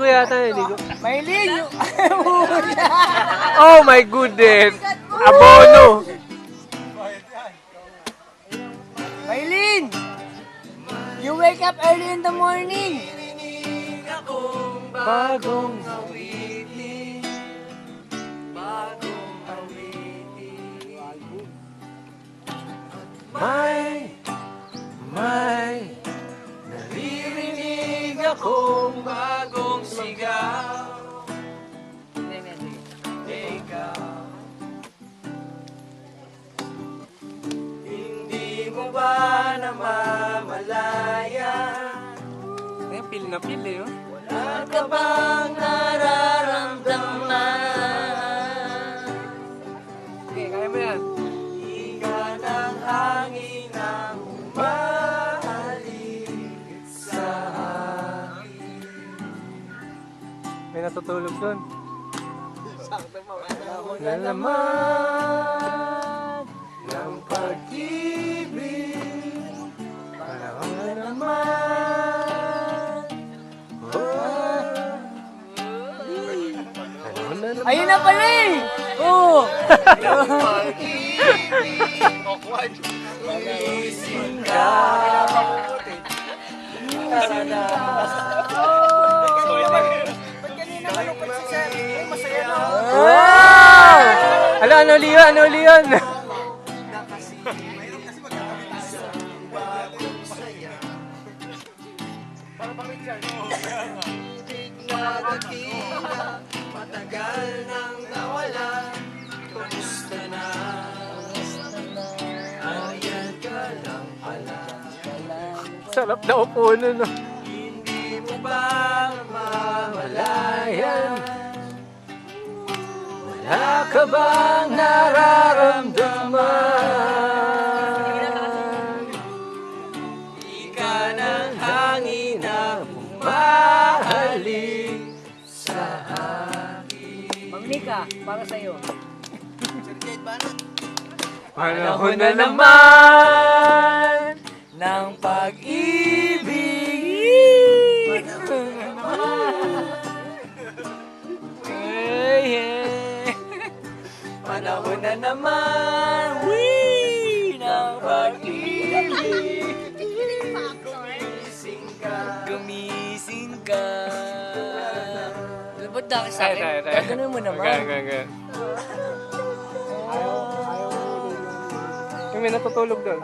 Naliligo yata, naliligo. Maylin! Oh my goodness! Abono! Maylin! You wake up early in the morning! Bagong may naririnig akong bagong sigaw. Ikaw, hindi mo ba namamalayan? Ay, pil na pil eh, oh. Wala ka bang nararamdaman? Okay, kaya mo yan. Higa ng hangin na humahalik sa akin. May natutulog doon. Lalaman ng pag-ibig, panahon na naman. Ayun na pala eh! Oo! Ising ka. Wow! Ano Leon? Ano Leon? Matagal nang nawala. Kamusta na? Ayan ka lang pala. Sarap na upo nun, no? Hindi mo ba mamalayan? Wala ka bang nararamdaman? Ika ng hangin na humahalik sa akin. Magnika, para sa'yo. Panahon na naman ng pag-ibig. Panahon na naman ng pag-ibig. Gumising ka. Ba't daki sa akin? Ganun mo naman. May natutulog doon.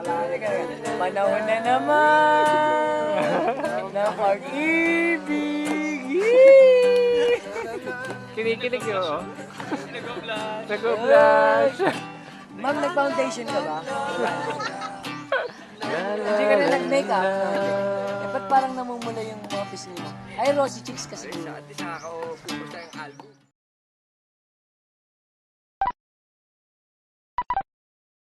Panahon na naman ng pag-ibig. Kinikilig yun, oh. Nag-o-blush. Ma'am, nag-foundation ka ba? Hindi ka na nag-makeup. Eh, ba't parang namumula yung mga pisngi mo? Ay, rosy cheeks kasi. Nakaka-focus na yung album.